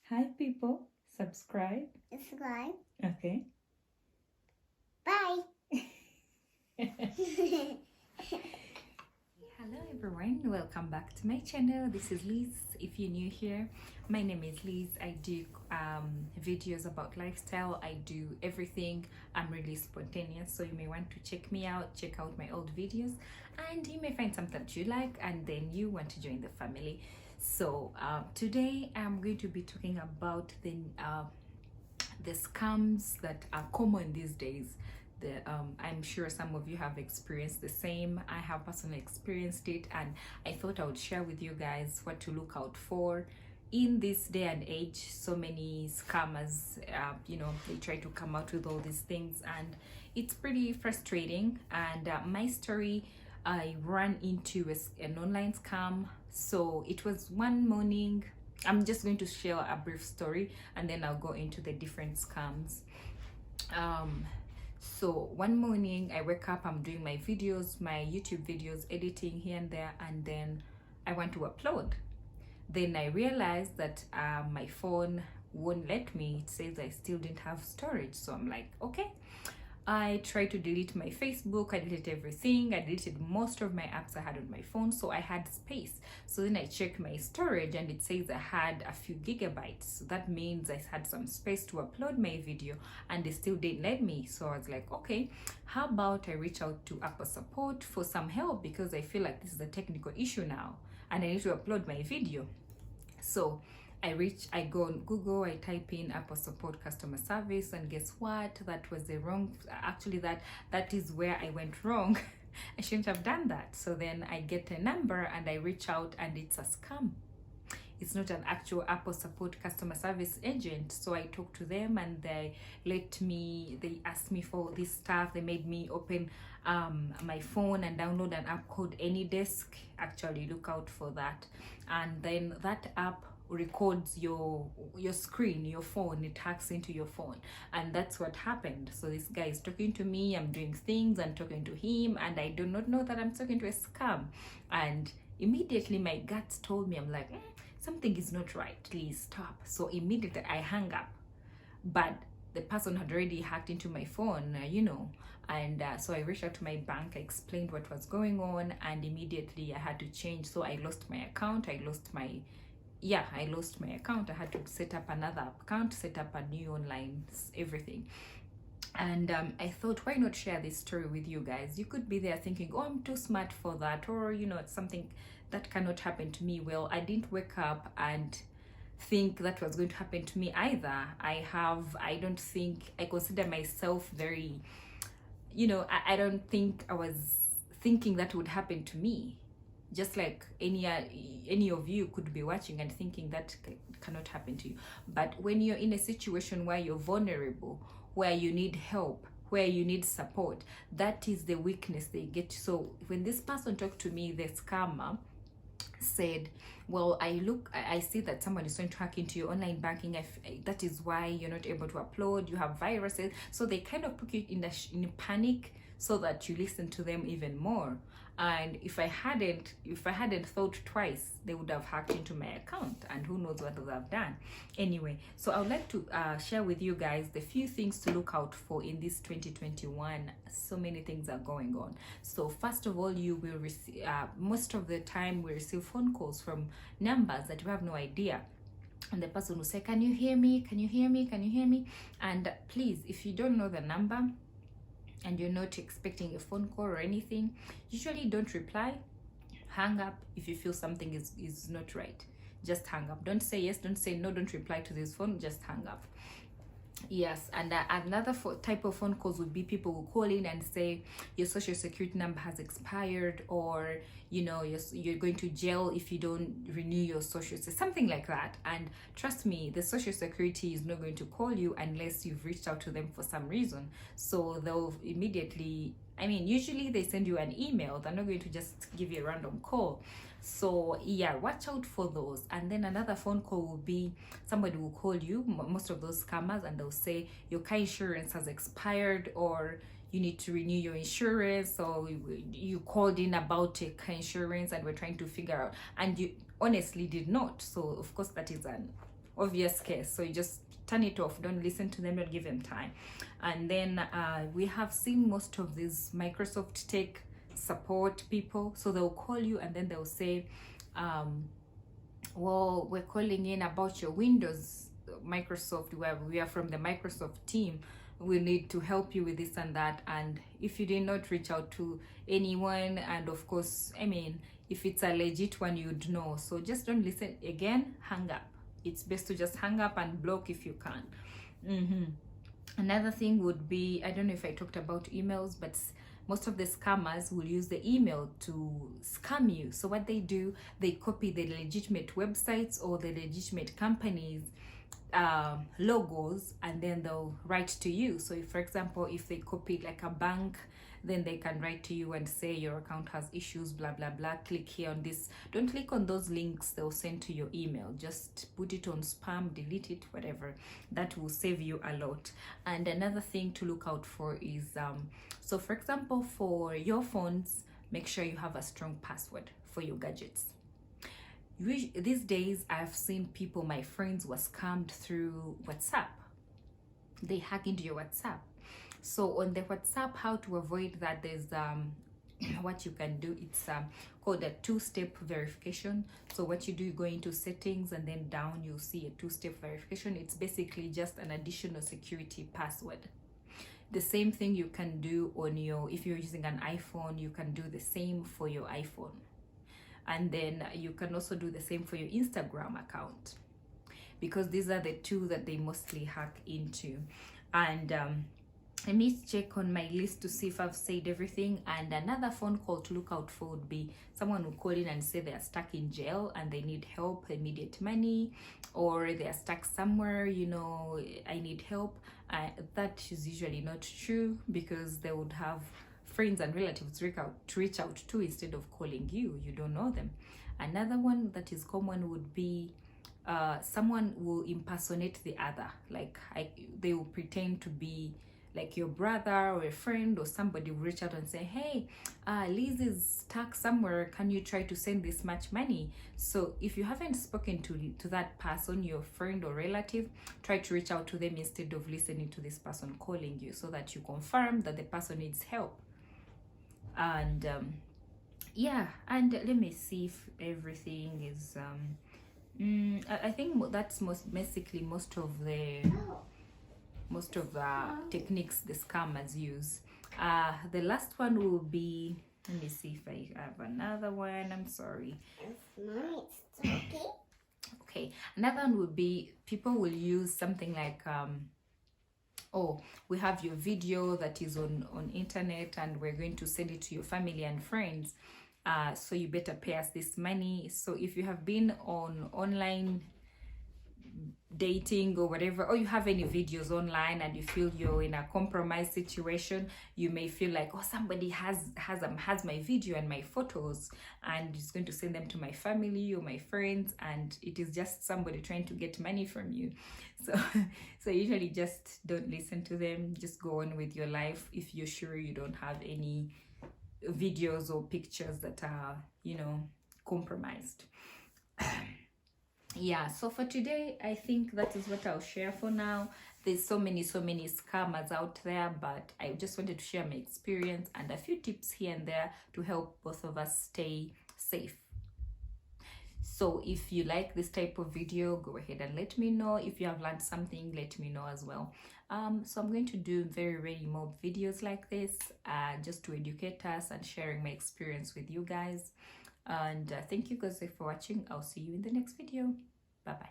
Hi, people. Subscribe. Subscribe. Okay. Bye. Hello, everyone. Welcome back to my channel. This is Liz. If you're new here, my name is Liz. I do videos about lifestyle. I do everything. I'm really spontaneous, so you may want to check me out. Check out my old videos, and you may find something that you like, and then you want to join the family. So today I'm going to be talking about the scams that are common these days. I'm sure some of you have experienced the same. I have personally experienced it, and I thought I would share with you guys what to look out for in this day and age. So many scammers, they try to come out with all these things, and it's pretty frustrating. And my story, I ran into an online scam. So it was one morning. I'm just going to share a brief story, and then I'll go into the different scams. So one morning I wake up, I'm doing my videos, my YouTube videos, editing here and there, and then I want to upload. Then I realized that my phone won't let me. It says I still didn't have storage. So I'm like, okay. I tried to delete my Facebook. I deleted everything. I deleted most of my apps I had on my phone, so I had space. So then I checked my storage, and it says I had a few gigabytes. So that means I had some space to upload my video, and they still didn't let me. So I was like, okay, how about I reach out to Apple support for some help, because I feel like this is a technical issue now, and I need to upload my video. So I go on Google, I type in Apple support customer service, and guess what? That was the wrong, actually that is where I went wrong. I shouldn't have done that. So then I get a number and I reach out, and it's a scam. It's not an actual Apple support customer service agent. So I talked to them, and they asked me for this stuff. They made me open my phone and download an app called AnyDesk. Actually, look out for that. And then that app records your screen, your phone. It hacks into your phone, and that's what happened. So this guy is talking to me, I'm doing things and talking to him, and I do not know that I'm talking to a scam. And immediately my guts told me, I'm like, something is not right, please stop. So immediately I hung up, but the person had already hacked into my phone, and so I reached out to my bank. I explained what was going on, and immediately I had to change. So I lost my account. I lost my account. I had to set up another account, set up a new online everything. And I thought, why not share this story with you guys? You could be there thinking, oh, I'm too smart for that, or it's something that cannot happen to me. Well, I didn't wake up and think that was going to happen to me either. I don't think I consider myself very, I don't think I was thinking that would happen to me. Just like any of you could be watching and thinking that cannot happen to you. But when you're in a situation where you're vulnerable, where you need help, where you need support, that is the weakness they get. So when this person talked to me, the scammer said, well, I see that someone is trying to hack into your online banking. That is why you're not able to upload. You have viruses. So they kind of put you in panic, so that you listen to them even more. And if I hadn't thought twice, they would have hacked into my account, and who knows what they would have done. Anyway, so I would like to share with you guys the few things to look out for in this 2021. So many things are going on. So first of all, you will receive most of the time we receive phone calls from numbers that you have no idea. And the person will say, can you hear me? Can you hear me? Can you hear me? And please, if you don't know the number and you're not expecting a phone call or anything, usually don't reply. Hang up. If you feel something is not right, just hang up. Don't say yes, don't say no, don't reply to this phone, just hang up. Yes. And another type of phone calls would be people who call in and say your social security number has expired, or you're going to jail if you don't renew your social security, something like that. And trust me, the social security is not going to call you unless you've reached out to them for some reason. So they'll immediately, usually they send you an email. They're not going to just give you a random call. So yeah, watch out for those. And then another phone call will be somebody will call you, most of those scammers, and they'll say your car insurance has expired, or you need to renew your insurance, or you called in about a car insurance and we're trying to figure out, and you honestly did not. So of course that is an obvious case. So you just turn it off, don't listen to them, don't give them time. And then we have seen most of these Microsoft tech support people, so they'll call you and then they'll say, well, we're calling in about your Windows. Microsoft, where we are from the Microsoft team, we need to help you with this and that. And if you did not reach out to anyone, and of course, I mean, if it's a legit one, you'd know. So just don't listen. Again, hang up. It's best to just hang up and block if you can. Another thing would be, I don't know if I talked about emails, but most of the scammers will use the email to scam you. So what they do, they copy the legitimate websites or the legitimate companies logos, and then they'll write to you. So if, for example, if they copy like a bank, then they can write to you and say your account has issues, blah blah blah, click here on this. Don't click on those links they'll send to your email. Just put it on spam, delete it, whatever. That will save you a lot. And another thing to look out for is so for example, for your phones, make sure you have a strong password for your gadgets. These days I've seen people, my friends, were scammed through WhatsApp. They hack into your WhatsApp. So on the WhatsApp, how to avoid that, there's what you can do. It's called a two-step verification. So what you do, you go into settings and then down you'll see a two-step verification. It's basically just an additional security password. The same thing you can do on your, if you're using an iPhone, you can do the same for your iPhone. And then you can also do the same for your Instagram account, because these are the two that they mostly hack into. And I need to check on my list to see if I've said everything. And another phone call to look out for would be someone who call in and say they're stuck in jail and they need help, immediate money, or they're stuck somewhere, you know, I need help. That is usually not true, because they would have friends and relatives to reach out to instead of calling you. You don't know them. Another one that is common would be someone will impersonate the other. Like they will pretend to be like your brother or a friend, or somebody will reach out and say, hey, Liz is stuck somewhere, can you try to send this much money? So if you haven't spoken to that person, your friend or relative, try to reach out to them instead of listening to this person calling you, so that you confirm that the person needs help. And yeah, and let me see if everything is I think that's basically most of the techniques the scammers use. The last one will be, let me see if I have another one. I'm sorry. It's okay. Okay, another one would be people will use something like oh, we have your video that is on internet and we're going to send it to your family and friends, so you better pay us this money. So if you have been on online dating or whatever, or you have any videos online and you feel you're in a compromised situation, you may feel like, oh, somebody has my video and my photos and is going to send them to my family or my friends, and it is just somebody trying to get money from you. So usually just don't listen to them. Just go on with your life if you're sure you don't have any videos or pictures that are, you know, compromised. Yeah, so for today I think that is what I'll share for now. There's so many scammers out there, but I just wanted to share my experience and a few tips here and there to help both of us stay safe. So if you like this type of video, go ahead and let me know. If you have learned something, let me know as well. So I'm going to do very more videos like this, just to educate us and sharing my experience with you guys. And thank you guys for watching. I'll see you in the next video. Bye bye.